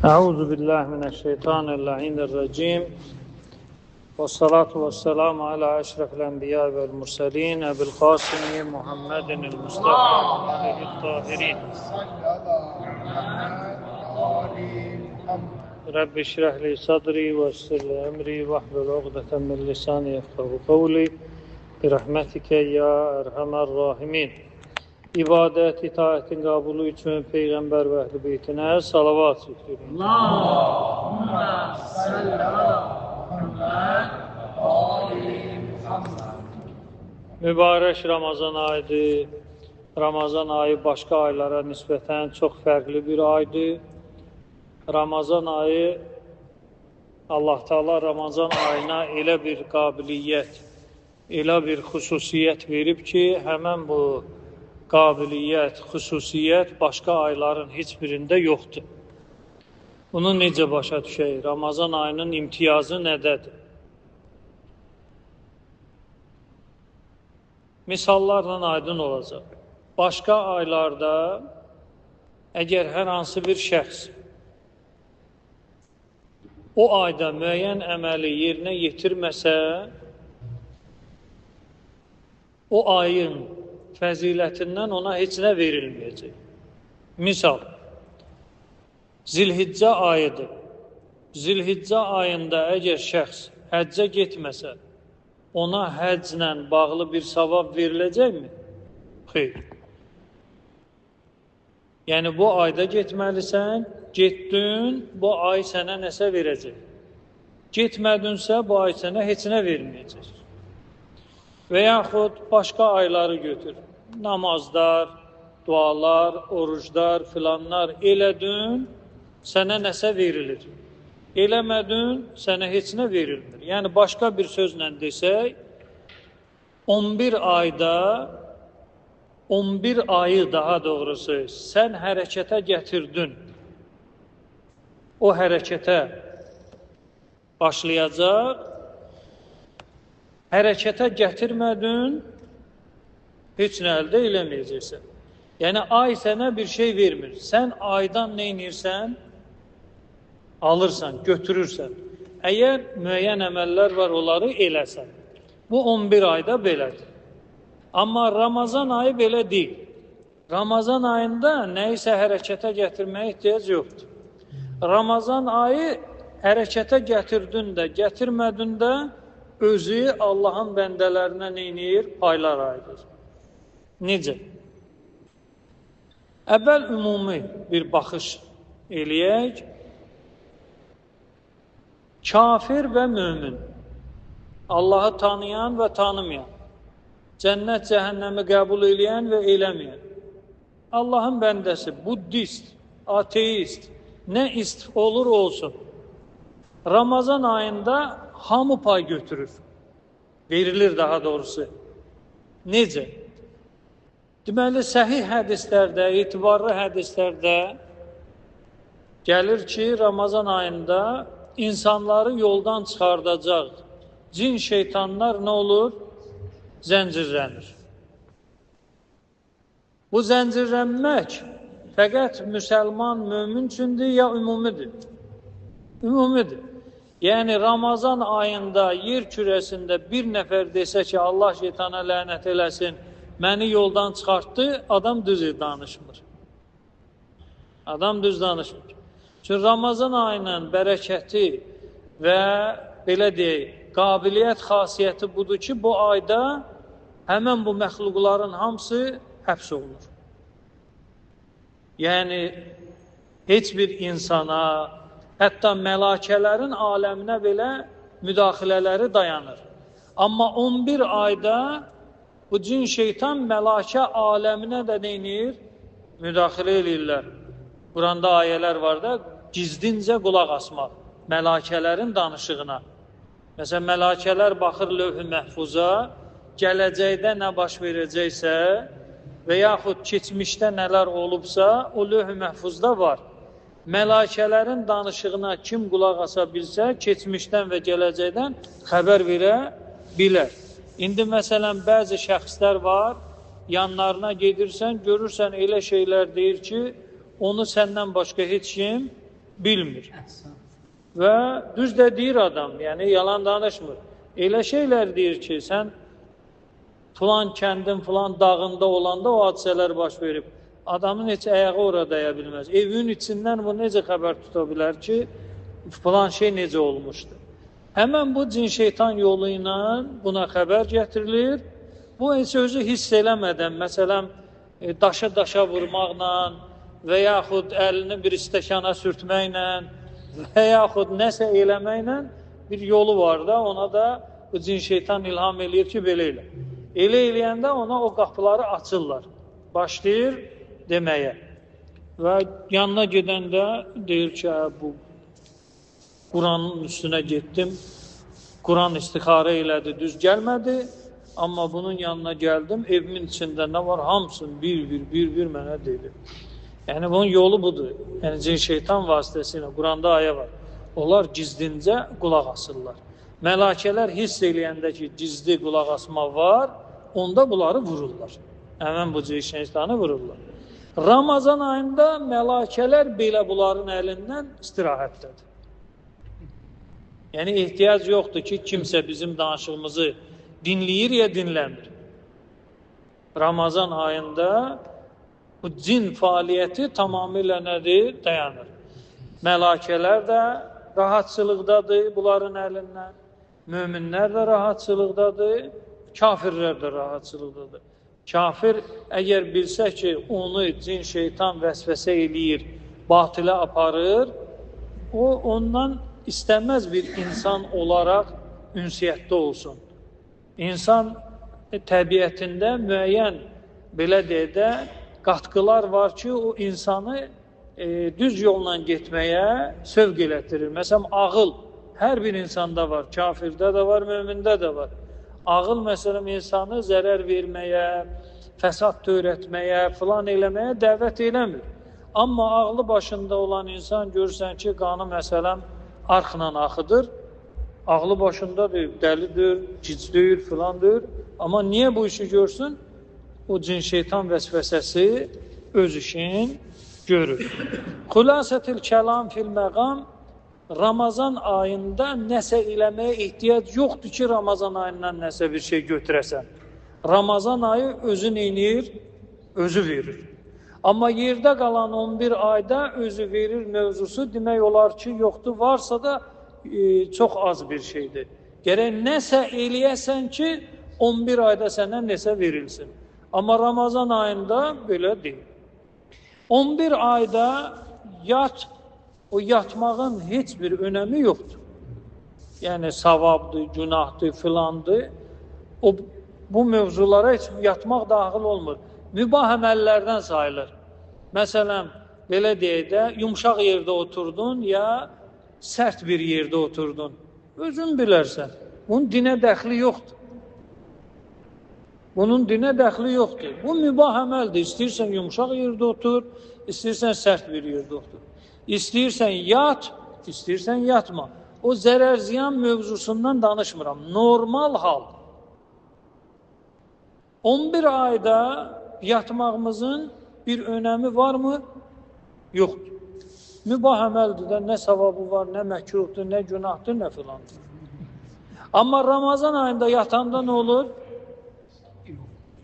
Euzu billahi mineşşeytanirracim. Vessalatu vesselamu ala eşrefil enbiya vel murselin Ebu'l Kasimi Muhammedinil Mustafa aleyhi't tahirin. Rabbi şrah li sadri ve yessir li emri vahlul ukdeten min lisani yefkahu kavli bi rahmetike ya erhamer rahimin. İbadet, itaətin qabulu üçün Peyğəmbər və əhl-i beytinə salavat çəkdirin. Allahümme salli ala Muhammed Ali Muhammed. Mübarək Ramazan ayıdır. Ramazan ayı başqa aylara nisbətən çox fərqli bir aydır. Ramazan ayı, Allah Teala Ramazan ayına elə bir qabiliyyət, elə bir xüsusiyyət verib ki, həmən bu qabiliyyət, xüsusiyyət başqa ayların heç birində yoxdur. Bunu necə başa düşək? Ramazan ayının imtiyazı nədədir? Misallarla aydın olacaq. Başqa aylarda əgər hər hansı bir şəxs o ayda müəyyən əməli yerinə yetirməsə, o ayın fəzilətindən ona heç nə verilməyəcək. Misal, Zilhiccə ayıdır. Zilhiccə ayında əgər şəxs həccə getməsə, ona həcclə bağlı bir savab veriləcəkmi? Xeyr. Yəni, bu ayda getməlisən, getdin, bu ay sənə nəsə verəcək. Getmədinsə, bu ay sənə heç nə verməyəcək. Və yaxud başqa ayları götür. Namazlar, dualar, oruclar, filanlar elədin, sənə nəsə verilir. Eləmədin, sənə heç nə verilmir. Yəni, başqa bir sözlə desək, 11 ayda, 11 ayı daha doğrusu sən hərəkətə gətirdin. O hərəkətə başlayacaq, hərəkətə gətirmədin, heç nə əldə eləməyəcəksən. Yəni, ay sənə bir şey vermir. Sən aydan nə edirsən? Alırsan, götürürsən. Əgər müəyyən əməllər var, onları eləsən. Bu 11 ayda belədir. Amma Ramazan ayı belə deyil. Ramazan ayında nəyisə hərəkətə gətirməyə ehtiyac yoxdur. Ramazan ayı hərəkətə gətirdin də, gətirmədin də, özü Allahın bəndələrinə neynir? Paylar aydır. Necə? Əvvəl ümumi bir baxış eləyək. Kafir və mömin, Allahı tanıyan və tanımayan, cənnət cəhənnəmi qəbul eləyən və eləməyən, Allahın bəndəsi, buddist, ateist, nə olur olsun, Ramazan ayında hamı pay götürür, verilir daha doğrusu. Necə? Deməli, səhih hədislərdə, etibarlı hədislərdə gəlir ki, Ramazan ayında insanları yoldan çıxardacaq cin şeytanlar nə olur? Zəncirlənir. Bu zəncirlənmək fəqət müsəlman, mömin üçündür ya ümumidir? Ümumidir. Yəni, Ramazan ayında yer kürəsində bir nəfər desə ki, Allah şeytana lənət eləsin, məni yoldan çıxartdı, adam düz danışmır. Adam düz danışmır. Çünki Ramazan ayının bərəkəti və belə deyək, qabiliyyət xasiyyəti budur ki, bu ayda həmən bu məxluqların hamısı həbs olunur. Yəni, heç bir insana, hətta mələkələrin aləminə belə müdaxilələri dayanır. Amma 11 ayda bu cin şeytan mələkə aləminə də neynir? Müdaxilə edirlər. Quranda ayələr var da, gizdincə qulaq asmaq, mələkələrin danışığına. Məsələn, mələkələr baxır lövh-i məhfuza, gələcəkdə nə baş verəcəksə və yaxud keçmişdə nələr olubsa, o lövh-i məhfuzda var. Mələkələrin danışığına kim qulaq asa bilsə, keçmişdən və gələcəkdən xəbər verə bilər. İndi məsələn, bəzi şəxslər var, yanlarına gedirsən, görürsən elə şeylər deyir ki, onu səndən başqa heç kim bilmir. Və düz də deyir adam, yəni yalan danışmır. Elə şeylər deyir ki, sən filan kəndin, filan dağında olanda o hadisələr baş verib. Adamın heç ayağı orada daya bilməz. Evin içindən bu necə xəbər tuta bilər ki, filan şey necə olmuşdu. Həmən bu cin şeytan yolu ilə buna xəbər gətirilir. Bu heç özü hiss eləmədən, məsələn, daşa vurmaqla və yaxud əlini bir stəkana sürtməklə və yaxud nəsə eləməklə bir yolu var da, ona da bu cin şeytan ilham eləyir ki, belə elə. Elə eləyəndə ona o qapıları açırlar. Başlayır deməyə. Və yanına gedəndə deyir ki, bu Quranın üstünə getdim, Quran istixarə elədi, düz gəlmədi, amma bunun yanına gəldim, evimin içində nə var, hamısını bir mənə dedi. Yəni, bunun yolu budur. Yəni, cin şeytan vasitəsilə, Quranda ayə var. Onlar gizlincə qulaq asırlar. Mələkələr hiss eləyəndə ki, gizli qulaq asma var, onda bunları vururlar. Həmən bu cin şeytanı vururlar. Ramazan ayında mələkələr belə bunların əlindən istirahətdədir. Yəni, ehtiyac yoxdur ki, kimsə bizim danışığımızı dinləyir ya dinləmir. Ramazan ayında bu cin fəaliyyəti tamamilə nədir? Dayanır. Mələkələr də rahatçılıqdadır bunların əlindən. Möminlər də rahatçılıqdadır. Kafirlər də rahatçılıqdadır. Kafir əgər bilsə ki, onu cin şeytan vəsvəsə eləyir, batilə aparır, o ondan istəməz bir insan olaraq ünsiyyətdə olsun. İnsan təbiətində müəyyən, belə deyək də, qatqılar var ki, o insanı düz yolla getməyə sövq elətdirir. Məsələn, ağıl hər bir insanda var, kafirdə də var, mömində də var. Ağıl, məsələn, insanı zərər verməyə, fəsad törətməyə, filan eləməyə dəvət eləmir. Amma ağlı başında olan insan görürsən ki, qanı, məsələn, arxla axıdır, ağlı başındadır, dəlidir, gicdir, filandır. Amma niyə bu işi görsün? O cin şeytan vəsvəsəsi öz işin görür. Xülasətül kəlam fil məqam, Ramazan ayında nəsə eləməyə ehtiyac yoxdur ki, Ramazan ayından nəsə bir şey götürəsən. Ramazan ayı özü neynir? Özü verir. Amma yerdə qalan 11 ayda özü verir mövzusu demək olar ki, yoxdur. Varsa da çox az bir şeydir. Gərək nəsə eləyəsən ki, 11 ayda sənə nəsə verilsin. Amma Ramazan ayında belə deyil. 11 ayda yat, o yatmağın heç bir önəmi yoxdur. Yəni, savabdır, günahdır, filandır. Bu mövzulara heç yatmaq daxil olmur. Mübah əməllərdən sayılır. Məsələn, belə deyək də, yumşaq yerdə oturdun ya sərt bir yerdə oturdun. Özün bilərsən. Bunun dinə dəxli yoxdur. Bunun dinə dəxli yoxdur. Bu mübah əməldir. İstəyirsən yumşaq yerdə otur, istəyirsən sərt bir yerdə otur. İstəyirsən yat, istəyirsən yatma. O zərər ziyan mövzusundan danışmıram. Normal hal. 11 ayda yatmağımızın bir önəmi varmı? Yoxdur. Mübah əməldir də, nə savabı var, nə məkruhdur, nə günahdır, nə filandır. Amma Ramazan ayında yatanda nə olur?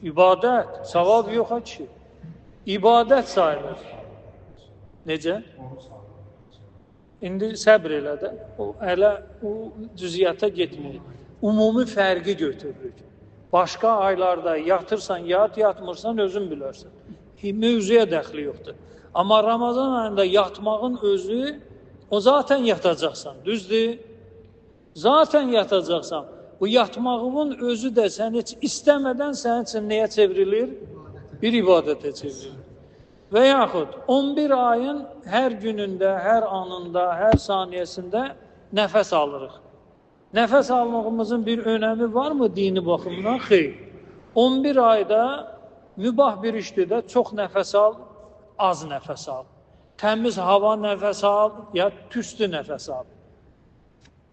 İbadət, savab yox ki. İbadət sayılır. Necə? İndi səbr elə də, o cüziyyata getməyir. Ümumi fərqi götürürük. Başqa aylarda yatırsan, yatmırsan, özün bilərsən. Mövzuya dəxli yoxdur. Amma Ramazan ayında yatmağın özü, o zaten yatacaqsan, düzdür? Zaten yatacaqsan. Bu yatmağın özü də sən heç istəmədən sənin üçün nəyə çevrilir? Bir ibadətə çevrilir. Və yaxud 11 ayın hər günündə, hər anında, hər saniyəsində nəfəs alırıq. Nəfəs almağımızın bir önəmi varmı dini baxımdan? Xeyr. 11 ayda mübah bir işdir də çox nəfəs al, az nəfəs al. Təmiz hava nəfəs al, ya tüstü nəfəs al.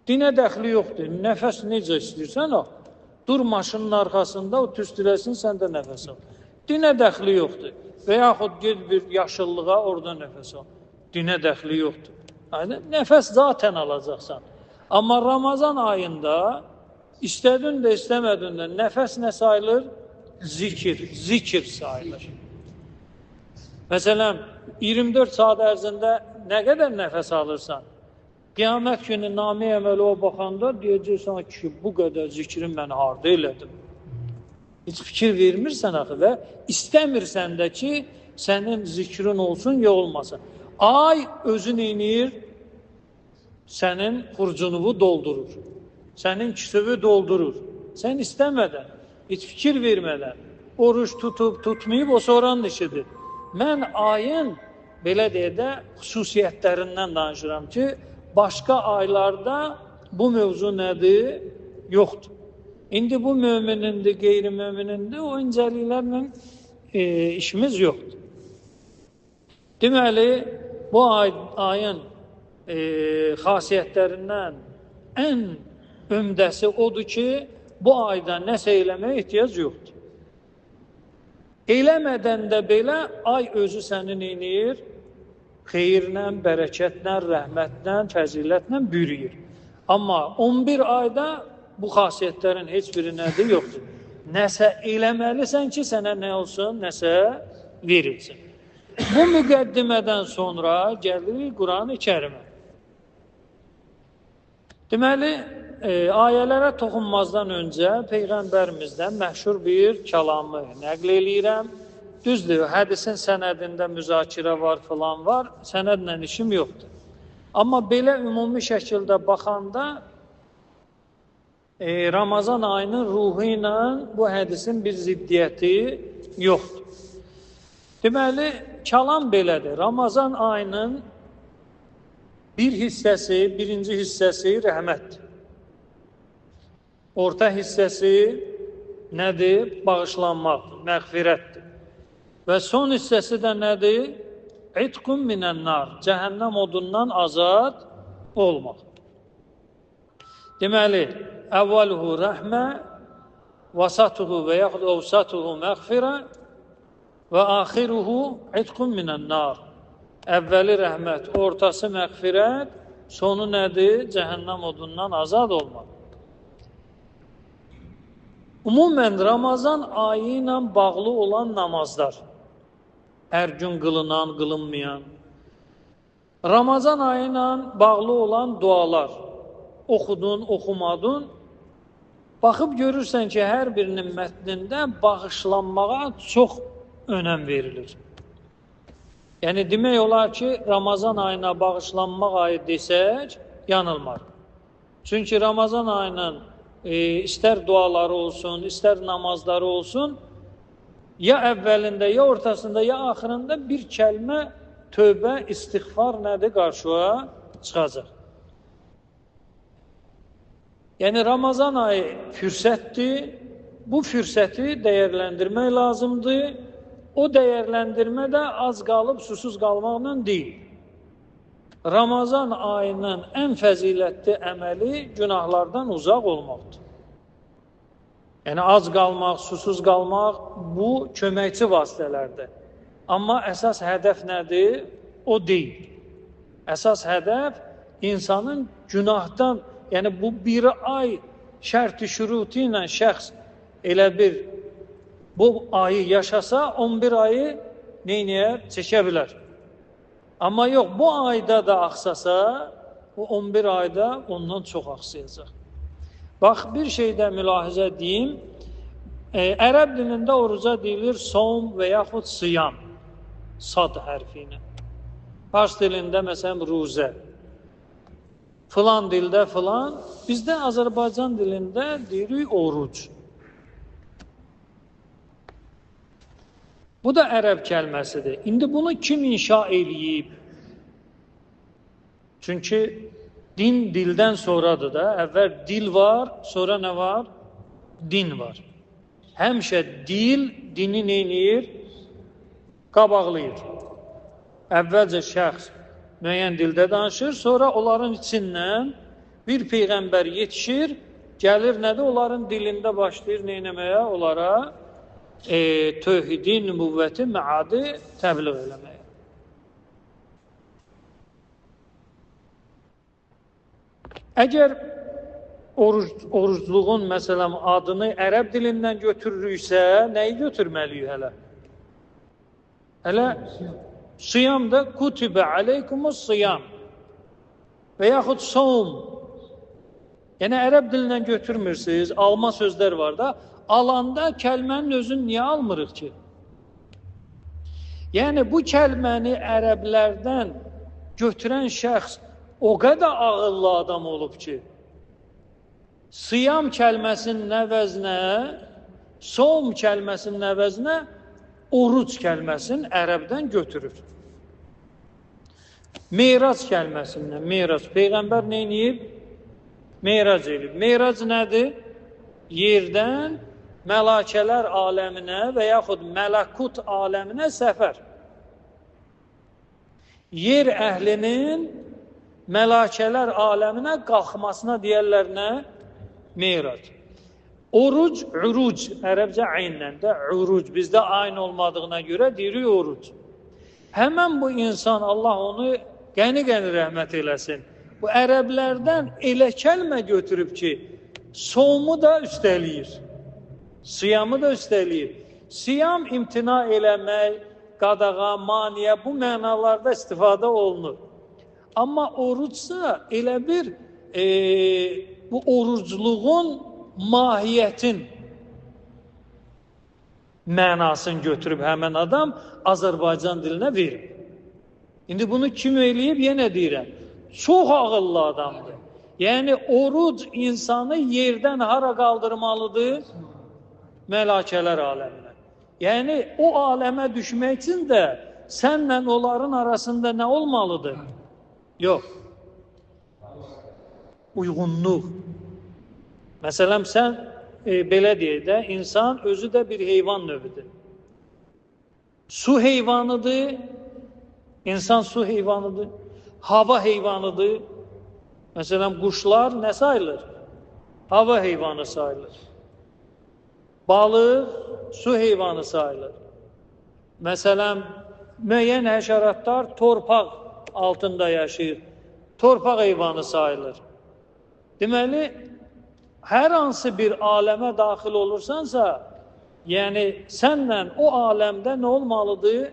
Dinə dəxli yoxdur. Nəfəs necə istəyirsən al. Dur maşının arxasında, o tüstüləsin, sən də nəfəs al. Dinə dəxli yoxdur. Və yaxud ged bir yaşıllığa, orada nəfəs al. Dinə dəxli yoxdur. Yani nəfəs zaten alacaqsan. Amma Ramazan ayında istədin də istəmədin də nəfəs nə sayılır? Zikir sayılır. Məsələn, 24 saat ərzində nə qədər nəfəs alırsan? Qiyamət günü namə əməli o baxanda deyəcəksən ki, bu qədər zikri mən harda elədim. Heç fikir vermirsən axı və istəmirsən də ki, sənin zikrin olsun ya olmasın. Ay özü neynir? Sənin xurcunuvu doldurur. Sənin küsüvü doldurur. Sən istəmədən, heç fikir vermədən, oruç tutub, tutmayıb, o sonranın işidir. Mən ayın, belə deyək də, xüsusiyyətlərindən danışıram ki, başqa aylarda bu mövzu nədir? Yoxdur. İndi bu möminindir, qeyri-möminindir, o incəliklərlə işimiz yoxdur. Deməli, bu ayın xasiyyətlərindən ən ömdəsi odur ki, bu ayda nəsə eləməyə ehtiyac yoxdur. Eləmədən də belə ay özü sənin eləyir, xeyirlə, bərəkətlə, rəhmətlə, fəzilətlə bürüyür. Amma 11 ayda bu xasiyyətlərin heç biri nədir? Yoxdur. Nəsə eləməlisən ki, sənə nə olsun? Nəsə verilsin. Bu müqəddimədən sonra gəlir Quran-ı Kərimə. Deməli, ayələrə toxunmazdan öncə Peyğəmbərimizdən məşhur bir kəlamı nəql eləyirəm. Düzdür, hədisin sənədində müzakirə var, filan var, sənədlə işim yoxdur. Amma belə ümumi şəkildə baxanda Ramazan ayının ruhu ilə bu hədisin bir ziddiyyəti yoxdur. Deməli, kəlam belədir. Ramazan ayının birinci hissəsi rəhmətdir. Orta hissəsi nədir? Bağışlanmaqdır, məğfirətdir. Və son hissəsi də nədir? İtqun minənnar, cəhənnəm odundan azad olmaq. Deməli, əvvəluhu rəhmə, vasatuhu və yaxud ovsatuhu məğfirə və axiruhu itqun minənnar. Əvvəli rəhmət, ortası məğfirət, sonu nədir? Cəhənnəm odundan azad olmaq. Ümumən, Ramazan ayı ilə bağlı olan namazlar, hər gün qılınan, qılınmayan, Ramazan ayı ilə bağlı olan dualar, oxudun, oxumadun, baxıb görürsən ki, hər birinin mətnində bağışlanmağa çox önəm verilir. Yəni, demək olar ki, Ramazan ayına bağışlanmaq ayı desək, yanılmar. Çünki Ramazan ayının istər duaları olsun, istər namazları olsun, ya əvvəlində, ya ortasında, ya axırında bir kəlmə tövbə, istiğfar nədir? Qarşıya çıxacaq. Yəni, Ramazan ayı fürsətdir, bu fürsəti dəyərləndirmək lazımdır. O dəyərləndirmə də az qalıb, susuz qalmaqla deyil. Ramazan ayının ən fəzilətli əməli günahlardan uzaq olmaqdır. Yəni, az qalmaq, susuz qalmaq, bu köməkçi vasitələrdir. Amma əsas hədəf nədir? O deyil. Əsas hədəf insanın günahdan, yəni bu bir ay şərt-i şüruti ilə şəxs elə bir bu ayı yaşasa 11 ayı neynəyər? Çəkə bilər. Amma yox, bu ayda da axsasa, bu 11 ayda ondan çox axsayacaq. Bax, bir şey də mülahizə deyim. Ərəb dilində oruca deyilir som və yaxud siyam. Sad hərfi ilə. Fars dilində məsələn ruzə. Filan dildə filan. Bizdə Azərbaycan dilində deyirik oruc. Bu da ərəb kəlməsidir. İndi bunu kim inşa eləyib? Çünki din dildən sonradır da. Əvvəl dil var, sonra nə var? Din var. Həmişə dil, dini neynir? Qabaqlayır. Əvvəlcə şəxs müəyyən dildə danışır, sonra onların içindən bir peyğəmbər yetişir, gəlir nədir? Onların dilində başlayır neynəməyə? Onlara tövhidi, nübüvvəti, məadi təbliğ eləməyə. Əgər orucluğun məsələn adını ərəb dilindən götürürüksə, nəyi götürməliyik hələ? Hələ siyamda kutibə aleykumus siyam və yaxud soum. Yəni ərəb dilindən götürmürsünüz, alma sözlər var da, alanda kəlmənin özünü niyə almırıq ki? Yəni bu kəlməni ərəblərdən götürən şəxs o qədər ağıllı adam olub ki, siyam kəlməsinin əvəzinə, soum kəlməsinin əvəzinə oruc kəlməsini ərəbdən götürür. Meyrac kəlməsindən, meyrac. Peyğəmbər nə edib? Meyrac edib. Meyrac nədir? Yerdən mələkələr aləminə və yaxud mələkut aləminə səfər. Yer əhlinin mələkələr aləminə qalxmasına deyərlər nə? Meyrac. Oruc, uruc, ərəbcə aynən də uruc. Bizdə ayn olmadığına görə deyirik oruc. Həmən bu insan, Allah onu qəni-qəni rəhmət eləsin. Bu ərəblərdən elə kəlmə götürüb ki, somu da üstəliyir. Siyamı da üstəliyir. Siyam imtina eləmək, qadağa, maniyə bu mənalarda istifadə olunur. Amma orucsa elə bir bu orucluğun mahiyyətin mənasını götürüb həmən adam Azərbaycan dilinə verir. İndi bunu kim eləyib? Yenə deyirəm. Çox ağıllı adamdır. Yəni oruc insanı yerdən hara qaldırmalıdır? Mələkələr aləminə. Yəni o aləmə düşmək üçün də sənlə onların arasında nə olmalıdır? Yox. Uyğunluq. Məsələn, sən belə deyək də, insan özü də bir heyvan növüdür. Su heyvanıdır, insan su heyvanıdır, hava heyvanıdır. Məsələn, quşlar nə sayılır? Hava heyvanı sayılır. Balıq su heyvanı sayılır. Məsələn, müəyyən həşəratlar torpaq altında yaşayır. Torpaq heyvanı sayılır. Deməli, hər hansı bir aləmə daxil olursansa, yəni sənlə o aləmdə nə olmalıdır?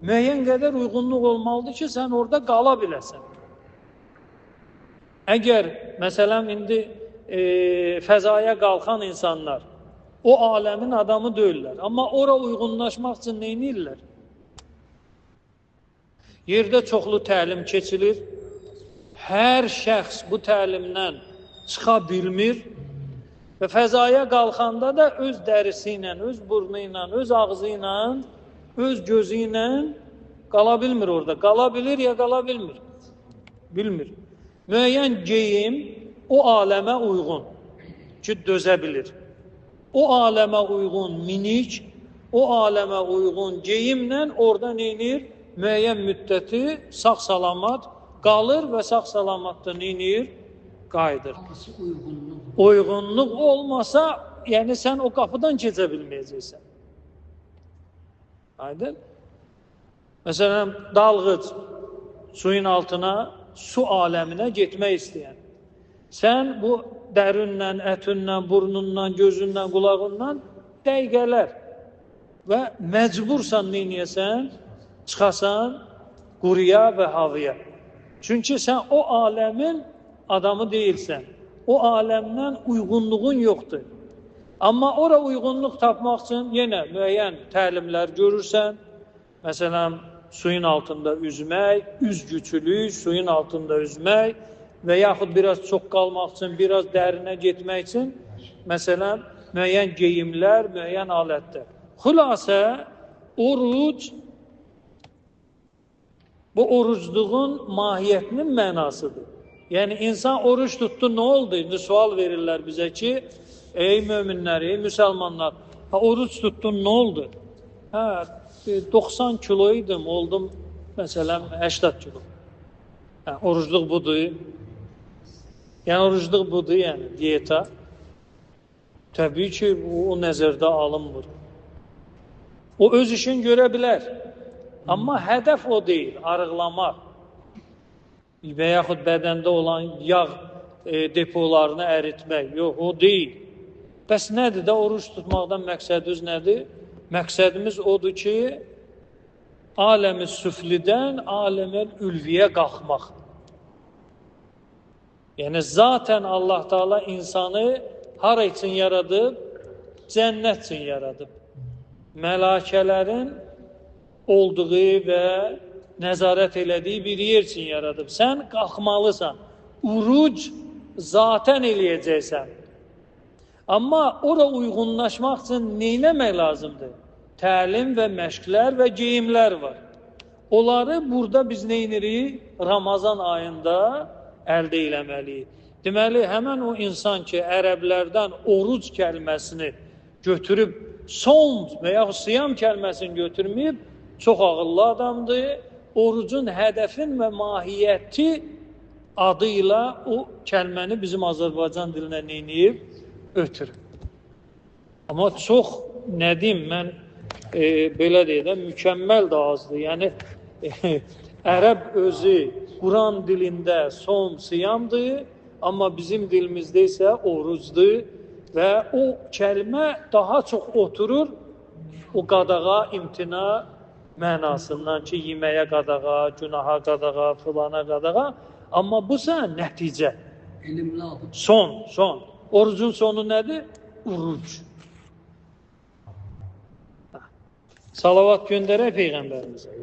Müəyyən qədər uyğunluq olmalıdır ki, sən orada qala biləsən. Əgər, məsələn, indi fəzaya qalxan insanlar o aləmin adamı deyirlər, amma ora uyğunlaşmaq üçün nə edirlər? Yerdə çoxlu təlim keçilir, hər şəxs bu təlimdən çıxa bilmir və fəzaya qalxanda da öz dərisi ilə, öz burnu ilə, öz ağzı ilə, öz gözü ilə qala bilmir orada. Qala bilir ya qala bilmir? Bilmir. Müəyyən geyim o aləmə uyğun ki, dözə bilir. O aləmə uyğun minik, o aləmə uyğun geyimlə orada neynir? Müəyyən müddəti sağ-salamat qalır və sağ-salamatda neynir? Qayıdır. Uyğunluq olmasa, yəni sən o qapıdan keçə bilməyəcəksən. Aydın? Məsələn, dalğıc suyun altına, su aləminə getmək istəyən. Sən bu dərinlə, ətinlə, burnundan, gözündən, qulağından dəqiqələr və məcbursan neynəyəsən? Çıxasan quruya və havaya. Çünki sən o aləmin adamı deyilsən. O aləmdən uyğunluğun yoxdur. Amma ora uyğunluq tapmaq üçün yenə müəyyən təlimlər görürsən. Məsələn, suyun altında üzmək, üzgüçülük, suyun altında üzmək və yaxud biraz çox qalmaq üçün, biraz dərinə getmək üçün, məsələn, müəyyən geyimlər, müəyyən alətlər. Xülasə, oruc bu orucluğun mahiyyətinin mənasıdır. Yəni, insan oruç tutdu, nə oldu? İndi sual verirlər bizə ki, ey möminlər, ey müsəlmanlar, oruç tutdun, nə oldu? 90 kilo idim, oldum, məsələn, 80 kilo. Orucluq budur. Yəni, orucluq budur, yəni, diyeta. Təbii ki, o nəzərdə alınmır. O öz işini görə bilər. Amma hədəf o deyil, arıqlamaq və yaxud bədəndə olan yağ depolarını əritmək. Yox, o deyil. Bəs nədir də oruç tutmaqdan məqsədimiz nədir? Məqsədimiz odur ki, aləm-i süflidən aləm-el ülviyə qalxmaq. Yəni, zatən Allah Teala insanı hara üçün yaradıb? Cənnət üçün yaradıb. Mələkələrin olduğu və nəzarət elədiyi bir yer üçün yaradıb. Sən qalxmalısan. Uruc zatən eləyəcəksən. Amma ora uyğunlaşmaq üçün neynəmək lazımdır? Təlim və məşqlər və geyimlər var. Onları burada biz neynirik? Ramazan ayında əldə eləməliyik. Deməli, həmən o insan ki, ərəblərdən oruc kəlməsini götürüb, son və yaxud siyam kəlməsini götürməyib, çox ağıllı adamdır. Orucun hədəfin və mahiyyəti adıyla o kəlməni bizim Azərbaycan dilinə neyniyib? Ötürüb. Amma çox, nə deyim, mən belə deyəm, mükəmməl də azdır. Yəni, ərəb özü Quran dilində son siyamdır, amma bizim dilimizdə isə orucdur və o kəlmə daha çox oturur o qadağa, imtina mənasından ki, yeməyə qadağa, günaha qadağa, filana qadağa, amma bu sən nəticə. Son. Orucun sonu nədir? Uruc. Salavat göndərək Peyğəmbərimizə.